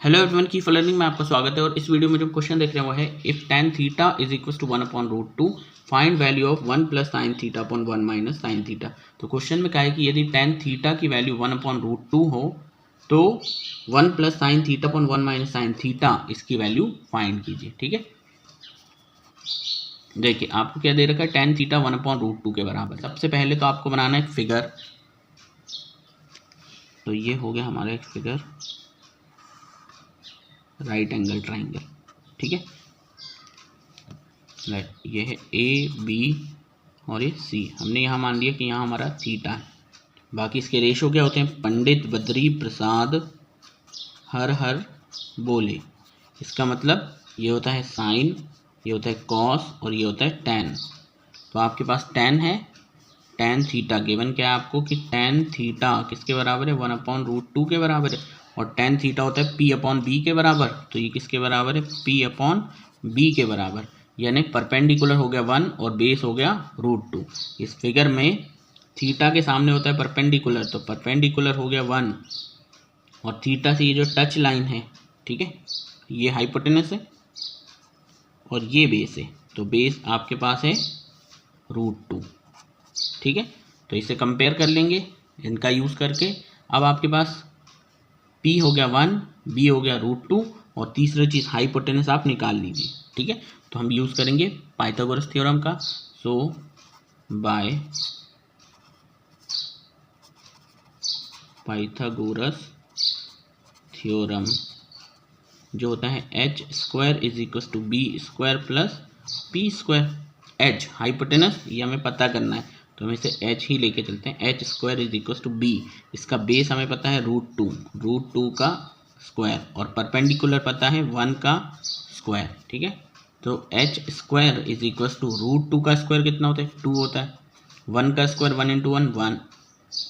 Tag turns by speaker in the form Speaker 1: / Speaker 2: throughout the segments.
Speaker 1: Hello everyone, की learning में आपका स्वागत है। और इस वीडियो में जो क्वेश्चन देख रहे हैं वो है if tan theta is equal to 1/√2 find value of 1 plus sine theta upon 1 minus sine theta. तो क्वेश्चन में क्या है कि यदि tan थीटा की वैल्यू 1/√2 हो तो 1 plus sine theta upon 1 minus sine theta इसकी वैल्यू फाइंड कीजिए। ठीक है, देखिए आपको क्या दे रखा है, tan थीटा 1/√2 के बराबर। सबसे पहले तो आपको बनाना है एक फिगर। तो ये हो गया हमारा एक फिगर, राइट एंगल ट्राइंगल। ठीक है, ये है ए बी और ये सी। हमने यहाँ मान लिया कि यहाँ हमारा थीटा है। बाकी इसके रेशो क्या होते हैं, पंडित बद्री प्रसाद हर हर बोले। इसका मतलब ये होता है साइन, ये होता है कॉस और ये होता है टैन। तो आपके पास टैन है, टैन थीटा गिवन क्या है आपको कि टैन थीटा किसके बराबर है, 1/√2 के बराबर है। और टैन थीटा होता है p अपॉन बी के बराबर। तो ये किसके बराबर है, p अपॉन बी के बराबर। यानी परपेंडिकुलर हो गया 1 और बेस हो गया √2। इस फिगर में थीटा के सामने होता है परपेंडिकुलर, तो परपेंडिकुलर हो गया 1 और थीटा से ये जो टच लाइन है, ठीक है, ये हाइपोटेनस है और ये बेस है। तो बेस आपके पास है √2। ठीक है, तो इसे कंपेयर कर लेंगे इनका यूज़ करके। अब आपके पास P हो गया 1, B हो गया √2 और तीसरी चीज़ हाइपोटेनस आप निकाल लीजिए। ठीक है, तो हम यूज़ करेंगे पाइथागोरस थ्योरम का। सो बाय पाइथागोरस थ्योरम जो होता है h² is equal to b² plus p²। h hypotenuse ये हमें पता करना है, तो हम इसे h ही लेके चलते हैं। h² is equal to b, इसका बेस हमें पता है √2 का स्क्वायर और परपेंडिकुलर पता है 1 का स्क्वायर। ठीक है, तो h² इज इक्वल टू √2 का स्क्वायर कितना होता है, 2 होता है। 1 का स्क्वायर 1 इंटू 1 1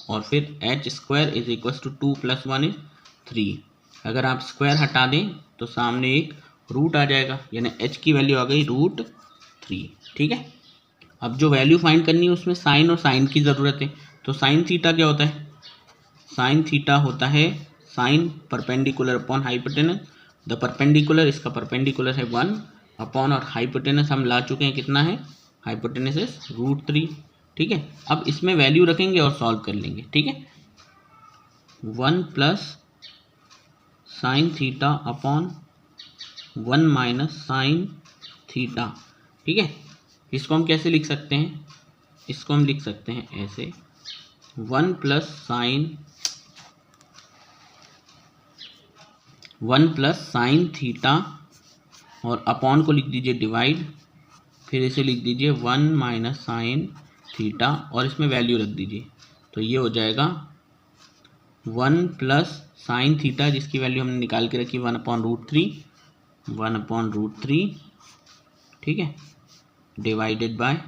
Speaker 1: और फिर h² is equal to 2 plus 1 is 3। अगर आप स्क्वायर हटा दें तो सामने एक रूट आ जाएगा, यानी h की वैल्यू आ गई √3। ठीक है, अब जो वैल्यू फाइंड करनी है उसमें साइन और साइन की ज़रूरत है। तो साइन थीटा क्या होता है, साइन थीटा होता है sine perpendicular upon hypotenuse. The perpendicular, इसका परपेंडिकुलर है 1 अपॉन और हाइपोटेनस हम ला चुके हैं, कितना है, हाइपोटेनस इज √3। ठीक है, अब इसमें वैल्यू रखेंगे और सॉल्व कर लेंगे। ठीक है, 1 plus sine theta upon 1 minus sine theta. ठीक है, इसको हम कैसे लिख सकते हैं, इसको हम लिख सकते हैं ऐसे, 1 प्लस साइन थीटा और अपॉन को लिख दीजिए डिवाइड, फिर इसे लिख दीजिए 1 माइनस साइन थीटा और इसमें वैल्यू रख दीजिए। तो ये हो जाएगा 1 प्लस साइन थीटा जिसकी वैल्यू हमने निकाल के रखी 1/√3। ठीक है, डिवाइडेड बाय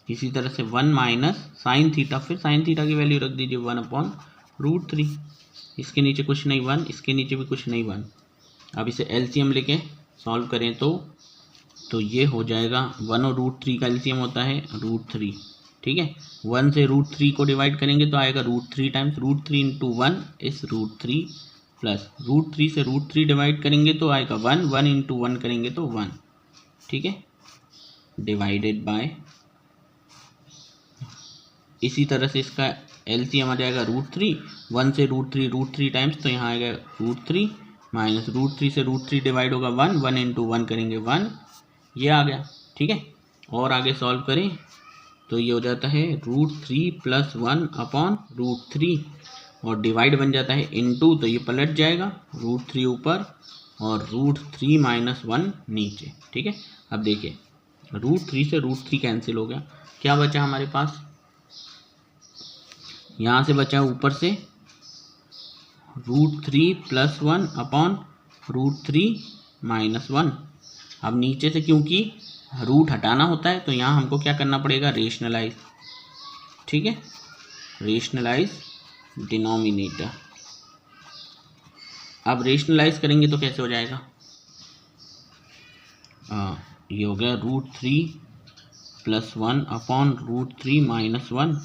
Speaker 1: इसी तरह से 1 माइनस साइन थीटा, फिर साइन थीटा की वैल्यू रख दीजिए 1/√3। इसके नीचे कुछ नहीं 1, इसके नीचे भी कुछ नहीं 1। अब इसे एलसीएम लेके सॉल्व करें तो ये हो जाएगा 1 और √3 का एलसीएम होता है √3। ठीक है, 1 से √3 को डिवाइड करेंगे तो आएगा √3 टाइम्स √3 इंटू 1 इस √3 प्लस √3 से √3 डिवाइड करेंगे तो आएगा 1, 1 इंटू 1 करेंगे तो 1। ठीक है, डिवाइडेड बाय इसी तरह से इसका एलसीएम आ जाएगा √3, 1 से √3 टाइम्स तो यहाँ आएगा √3 माइनस √3 से √3 डिवाइड होगा 1, 1 इंटू 1 करेंगे 1, ये आ गया। ठीक है, और आगे सॉल्व करें तो ये हो जाता है √3 प्लस 1 अपॉन √3 और डिवाइड बन जाता है इनटू, तो ये पलट जाएगा, √3 ऊपर और √3 माइनस 1 नीचे। ठीक है, अब देखिए √3 से √3 कैंसिल हो गया, क्या बचा हमारे पास, यहाँ से बचा ऊपर से √3 प्लस 1 अपॉन √3 माइनस 1। अब नीचे से क्योंकि रूट हटाना होता है तो यहाँ हमको क्या करना पड़ेगा, रेशनलाइज। ठीक है, रेशनलाइज डिनोमिनेटर। अब रेशनलाइज करेंगे तो कैसे हो जाएगा, ये हो गया √3 प्लस 1 अपॉन √3 माइनस 1।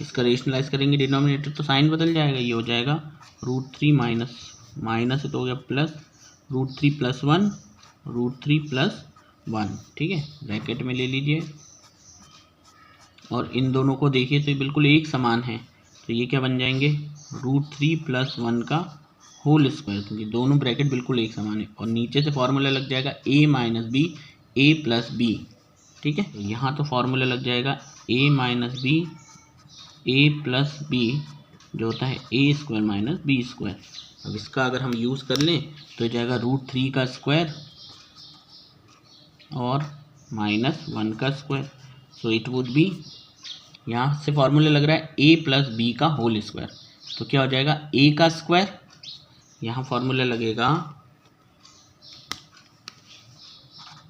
Speaker 1: इसका रेशनलाइज करेंगे डिनोमिनेटर तो साइन बदल जाएगा, ये हो जाएगा √3 माइनस से तो हो गया प्लस √3 + 1 √3 + 1, ठीक है, ब्रैकेट में ले लीजिए। और इन दोनों को देखिए तो ये बिल्कुल एक समान है, तो ये क्या बन जाएंगे, √3 + 1 का होल स्क्वायर, क्योंकि दोनों ब्रैकेट बिल्कुल एक समान है। और नीचे से फॉर्मूला लग जाएगा a - b a + b, ठीक है। यहाँ तो फॉर्मूला लग जाएगा a - b a + b जो होता है a² - b²। अब इसका अगर हम यूज़ कर लें तो जाएगा √3 का स्क्वायर और -1 का square, so it would be, यहाँ से फॉर्मूला लग रहा है a + b का होल स्क्वायर, तो क्या हो जाएगा a का स्क्वायर, यहाँ फॉर्मूला लगेगा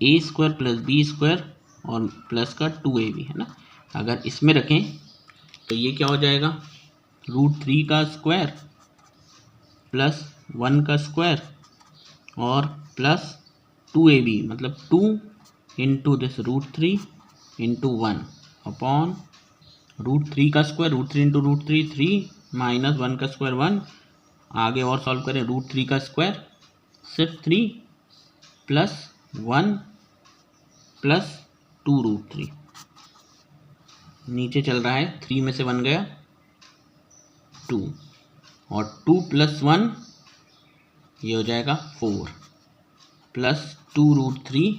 Speaker 1: a² + b² और प्लस का 2ab, है ना। अगर इसमें रखें तो ये क्या हो जाएगा, √3 का स्क्वायर प्लस 1 का स्क्वायर और प्लस 2ab, मतलब 2 इंटू दिस √3 इंटू 1 अपॉन √3 का स्क्वायर, √3 इंटू √3 3 माइनस 1 का स्क्वायर 1, आगे और सॉल्व करें, √3 का स्क्वायर सिर्फ 3 प्लस 1 प्लस 2√3, नीचे चल रहा है 3 में से 1 गया 2, और 2 + 1 ये हो जाएगा 4 प्लस 2√3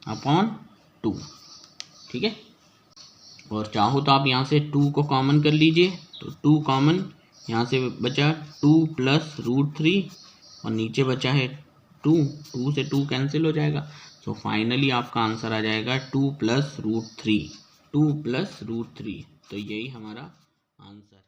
Speaker 1: अपॉन 2, ठीक है। और चाहो तो आप यहाँ से 2 को कॉमन कर लीजिए, तो 2 कॉमन, यहाँ से बचा 2 + √3 और नीचे बचा है 2 से 2 कैंसिल हो जाएगा, तो फाइनली आपका आंसर आ जाएगा 2 + √3, 2 + √3, तो यही हमारा आंसर है।